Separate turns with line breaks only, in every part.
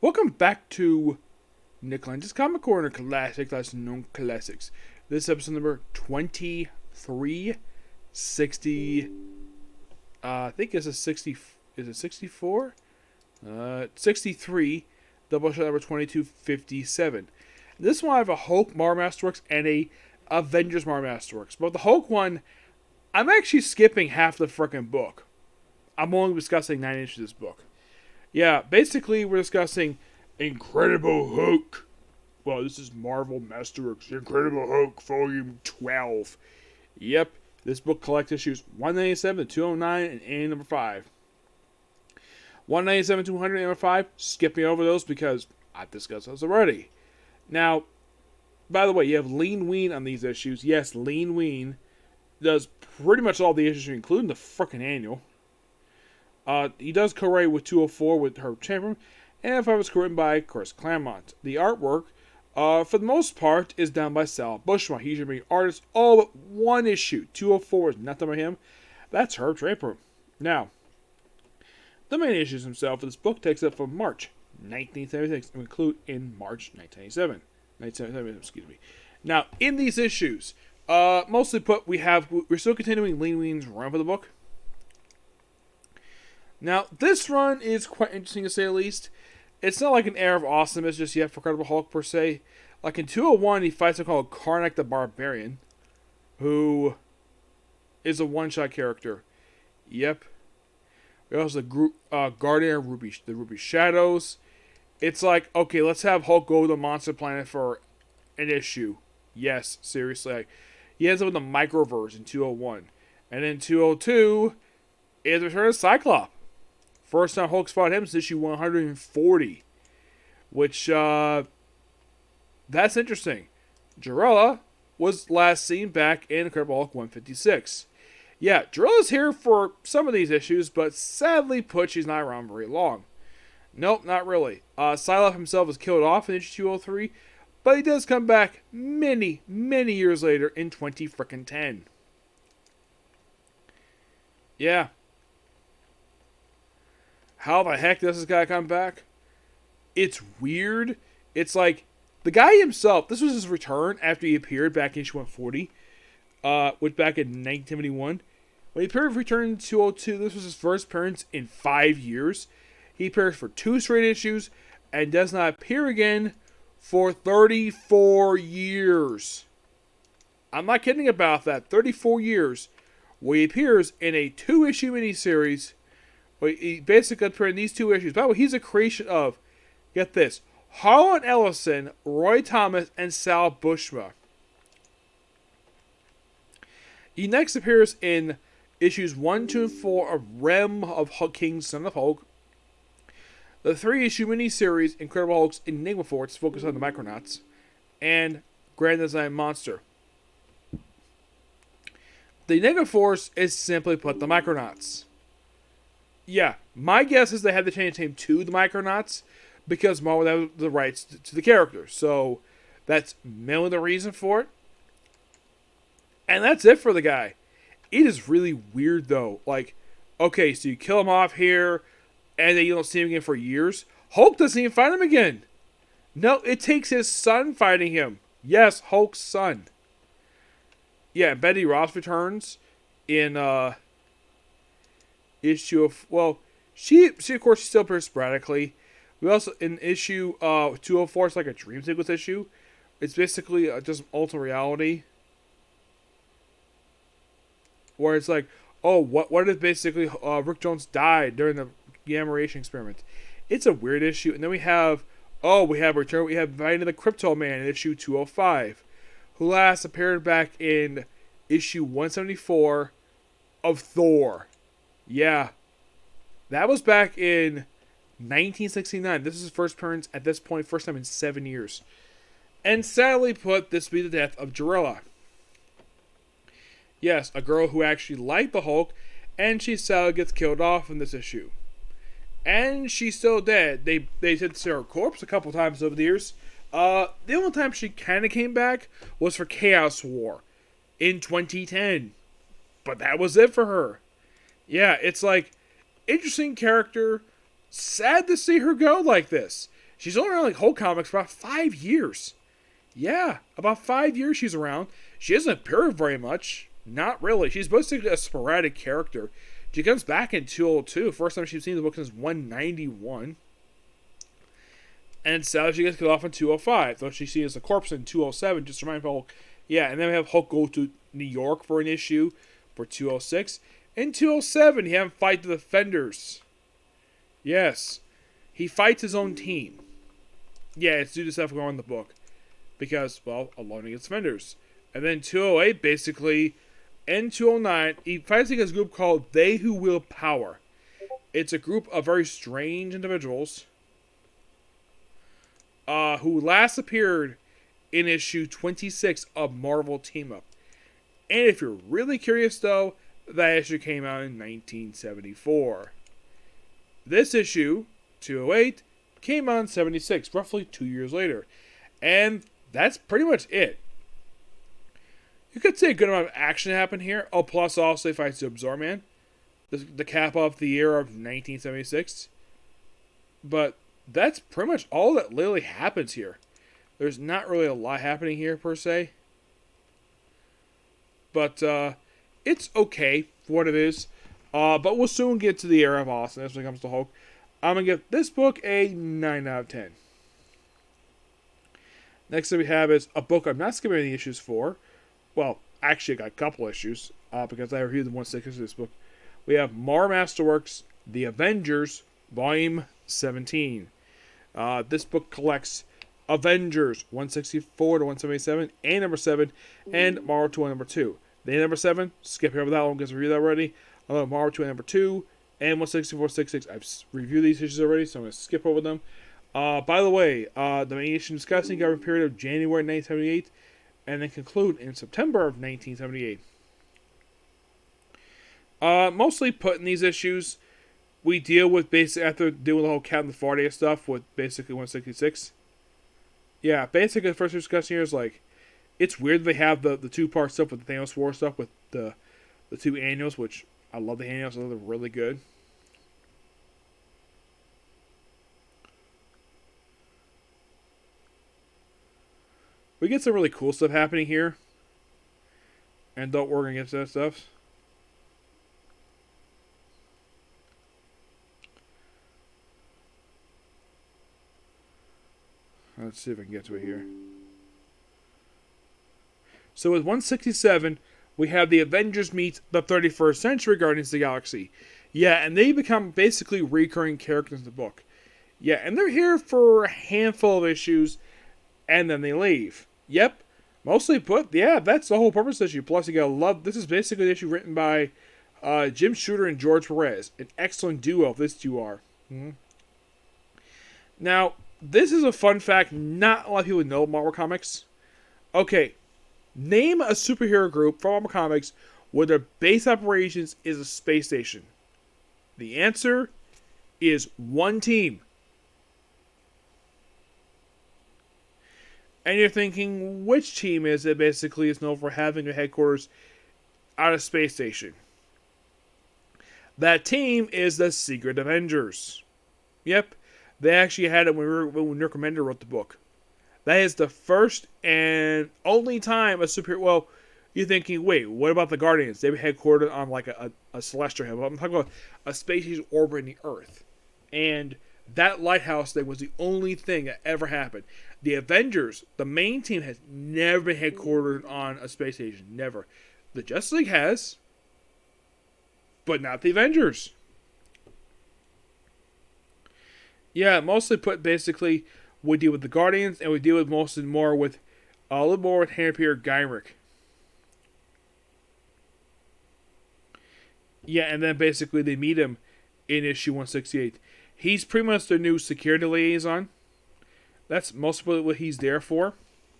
Welcome back to Nick Lenz's Comic Corner Classic Lesson Known Classics. This is episode number 2360. I think it's a 60. Is it 64? 63. Doubleshot number 2257. This one I have a Hulk Masterworks and a Avengers Masterworks. But the Hulk one, I'm actually skipping half the frickin' book. I'm only discussing 9 issues of this book. Yeah, basically we're discussing Incredible Hulk. Well, this is Marvel Masterworks Incredible Hulk Volume 12. Yep, this book collects issues 197 to 209 and A number 5. 197 to 200 and number 5, skipping over those because I've discussed those already. Now, by the way, you have Lean Ween on these issues. Yes, Lean Ween does pretty much all the issues, including the frickin' annual. He does co-write with 204 with Herb Chamberlain, and if I was written by Chris Claremont. The artwork, for the most part, is done by Sal Buscema. He's your main artist. All but one issue, 204, is not done by him. That's Herb Chamberlain. Now, the main issues himself, this book takes up from March 1976 and include in March 1997. 1977, excuse me. Now, in these issues, mostly put, we're still continuing Lean Ween's run for the book. Now, this run is quite interesting to say the least. It's not like an air of awesomeness just yet for Incredible Hulk per se. Like in 201, he fights someone called Karnak the Barbarian, who is a one-shot character. Yep. We also have Guardian of the Ruby Shadows. It's like, okay, let's have Hulk go to the monster planet for an issue. Yes, seriously. Like, he ends up in the Microverse in 201. And in 202, is Return of Cyclops. First time Hulk's fought him is issue 140. Which, that's interesting. Jarella was last seen back in Incredible Hulk 156. Yeah, Jarella's here for some of these issues, but sadly put, she's not around very long. Nope, not really. Psylocke himself was killed off in issue 203, but he does come back many, many years later in 2010. Yeah. How the heck does this guy come back? It's weird. It's like, the guy himself, this was his return after he appeared back in issue 140, which back in 1971. When he appeared return in 202, this was his first appearance in 5 years. He appears for 2 straight issues, and does not appear again for 34 years. I'm not kidding about that. 34 years, where he appears in a 2-issue miniseries. He basically appeared in these 2 issues. By the way, he's a creation of, get this, Harlan Ellison, Roy Thomas, and Sal Buscema. He next appears in issues 1, 2, and 4 of Realm of King, Son of Hulk. The 3-issue miniseries Incredible Hulk's Enigma Force focused on the Micronauts. And Grand Design Monster. The Enigma Force is simply put the Micronauts. Yeah, my guess is they had to change the name to the Micronauts because Marvel had the rights to the character. So that's mainly the reason for it. And that's it for the guy. It is really weird though. Like, okay, so you kill him off here, and then you don't see him again for years. Hulk doesn't even find him again. No, it takes his son fighting him. Yes, Hulk's son. Yeah, Betty Ross returns in issue of, well, she of course still appears sporadically. We also, in issue 204, it's like a dream sequence issue. It's basically just alternate reality. Where it's like, oh, what if basically Rick Jones died during the gamma radiation experiment? It's a weird issue. And then we have Vine of the Crypto Man in issue 205, who last appeared back in issue 174 of Thor. Yeah, that was back in 1969. This is his first appearance at this point, first time in 7 years. And sadly put, this will be the death of Jarella. Yes, a girl who actually liked the Hulk, and she sadly gets killed off in this issue. And she's still dead. They did see her corpse a couple times over the years. The only time she kind of came back was for Chaos War in 2010. But that was it for her. Yeah, it's like, interesting character. Sad to see her go like this. She's only around like Hulk comics for about 5 years. Yeah, about 5 years she's around. She doesn't appear very much. Not really. She's basically a sporadic character. She comes back in 202. First time she's seen the book since 191. And sadly she gets killed off in 205. Though she sees a corpse in 207. Just to remind Hulk. Yeah, and then we have Hulk go to New York for an issue for 206. In 207, he have him fight the Defenders. Yes. He fights his own team. Yeah, it's due to stuff going on in the book. Because, well, alone against Defenders. And then 208, basically, and 209, he fights against a group called They Who Will Power. It's a group of very strange individuals who last appeared in issue 26 of Marvel Team Up. And if you're really curious, though, that issue came out in 1974. This issue, 208, came out in 76, roughly 2 years later. And that's pretty much it. You could say a good amount of action happened here. Oh, plus also he fights the Absorb-Man, the cap off the year of 1976. But that's pretty much all that literally happens here. There's not really a lot happening here, per se. But it's okay for what it is. But we'll soon get to the era of awesomeness when it comes to Hulk. I'm going to give this book a 9 out of 10. Next thing we have is a book I'm not skipping any issues for. Well, actually I got a couple issues, because I reviewed the 1/6 of this book. We have Masterworks, The Avengers, Volume 17. This book collects Avengers 164 to 177, and number 7, and Marvel 2 and number 2. The number 7, skip over that one because I reviewed that already. Marvel 2 and number 2, and 164-66. I've reviewed these issues already, so I'm going to skip over them. By the way, the main issue discussing cover period of January 1978, and then conclude in September of 1978. Mostly put in these issues, we deal with basically, after doing the whole Captain Faraday stuff with basically 166. Yeah, basically the first discussion here is like, it's weird they have the two-part stuff with the Thanos War stuff with the two annuals, which I love the annuals, I thought they're really good. We get some really cool stuff happening here. And don't worry against that stuff. Let's see if I can get to it here. So with 167, we have the Avengers meet the 31st Century Guardians of the Galaxy. Yeah, and they become basically recurring characters in the book. Yeah, and they're here for a handful of issues, and then they leave. Yep, mostly put, yeah, that's the whole purpose of this issue. Plus, you gotta love, this is basically the issue written by Jim Shooter and George Perez. An excellent duo, if this two are. Mm-hmm. Now, this is a fun fact not a lot of people know Marvel Comics. Okay, name a superhero group from Marvel Comics where their base operations is a space station. The answer is one team. And you're thinking, which team is it basically is known for having their headquarters at a space station? That team is the Secret Avengers. Yep, they actually had it when Rick Remender wrote the book. That is the first and only time a superhero... Well, you're thinking, wait, what about the Guardians? They were headquartered on like a celestial heaven. I'm talking about a space station orbiting the Earth. And that lighthouse thing was the only thing that ever happened. The Avengers, the main team, has never been headquartered on a space station. Never. The Justice League has, but not the Avengers. Yeah, mostly put basically, we deal with the Guardians, and we deal with a little more with Hanna Peter Gymrick. Yeah, and then basically they meet him in issue 168. He's pretty much their new security liaison. That's mostly what he's there for.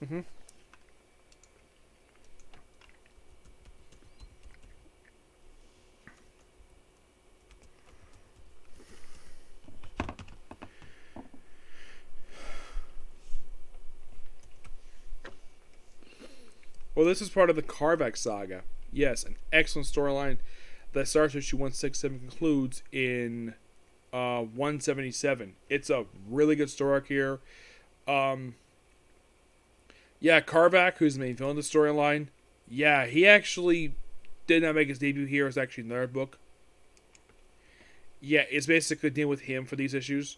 Mm-hmm. Well, this is part of the Karvak saga. Yes, an excellent storyline that starts issue 167, concludes in 177. It's a really good story arc here. Um, yeah, Karvak, who's the main villain of the storyline, yeah, he actually did not make his debut here. It's actually another book. Yeah, it's basically dealing with him for these issues.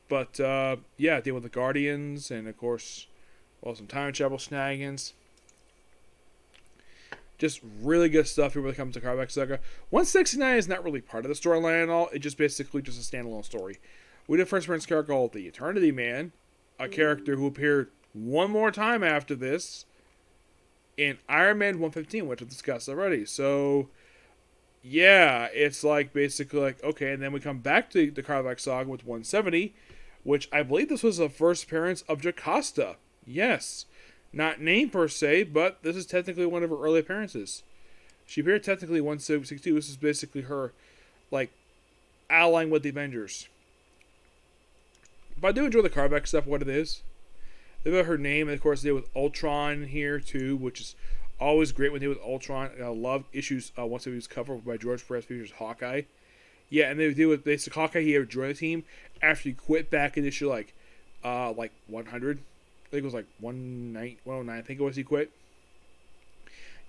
But, yeah, dealing with the Guardians, and of course, well, some time travel snaggins. Just really good stuff here when it comes to Karvak Saga. 169 is not really part of the storyline at all. It's just basically just a standalone story. We did a first appearance character called the Eternity Man, a character who appeared one more time after this in Iron Man 115, which I've discussed already. So, yeah, it's like basically like, okay, and then we come back to the Karvak Saga with 170, which I believe this was the first appearance of Jocasta. Yes. Not named per se, but this is technically one of her early appearances. She appeared technically 162. This is basically her, like, allying with the Avengers. But I do enjoy the Karvak stuff, what it is. They have her name, and of course they deal with Ultron here too, which is always great when they deal with Ultron. I love issues once it was covered by George Perez features Hawkeye. Yeah, and they deal with basically Hawkeye. He ever joined the team after he quit back in issue like 100. I think it was like 109. I think it was he quit.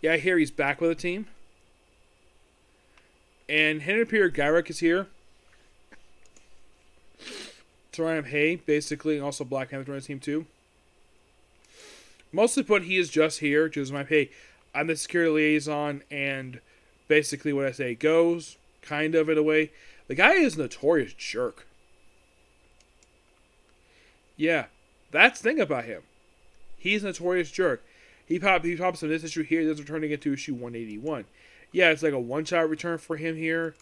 Yeah, I hear he's back with the team. And Henry Pierre Garrick is here. Torian Hay, basically, and also Black Panther joined the team too. Mostly put, he is just here, just my hey, I'm the security liaison, and basically what I say goes, kind of in a way. The guy is a notorious jerk. Yeah. That's the thing about him. He's a notorious jerk. He pops in this issue here. He's returning it to issue 181. Yeah, it's like a one-shot return for him here.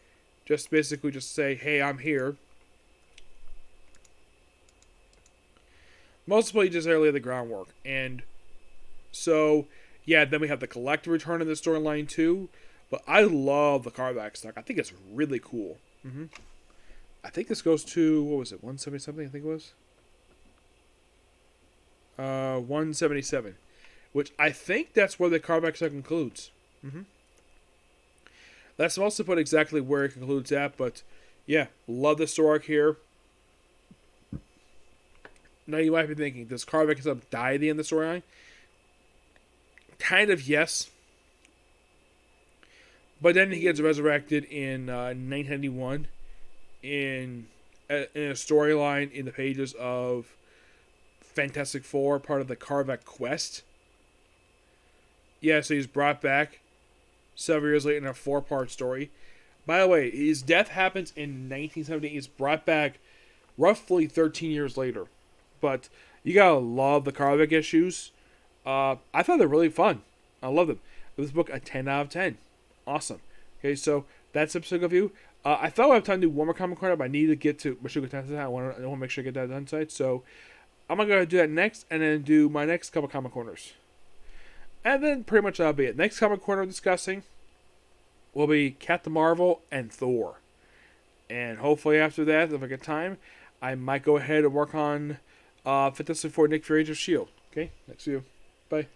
Just basically just say, hey, I'm here. Mostly just lay the groundwork. And so, yeah, then we have the Collector return in the storyline too. But I love the Karvak stock. I think it's really cool. I think this goes to, what was it, 170 something I think it was? 177, which I think that's where the Karvak saga concludes. That's also put exactly where it concludes at, but yeah, love the story arc here. Now you might be thinking, does Karvak die at the end of the storyline? Kind of, yes. But then he gets resurrected in 1991 in a storyline in the pages of Fantastic Four, part of the Karvak Quest. Yeah, so he's brought back several years later in a 4-part story. By the way, his death happens in 1978. He's brought back roughly 13 years later. But you gotta love the Karvak issues. I thought they're really fun. I love them. This book a 10 out of 10. Awesome. Okay, so that's episode of you. I thought I have time to do one more comic corner, but I need to get to Meshuggah Tensei. I want to make sure I get that done tonight. So I'm going to do that next, and then do my next couple comic corners. And then pretty much that'll be it. Next comic corner I'm discussing will be Captain Marvel and Thor. And hopefully after that, if I get time, I might go ahead and work on Fantastic Four Nick Fury Age of S.H.I.E.L.D. Okay, next view. Bye.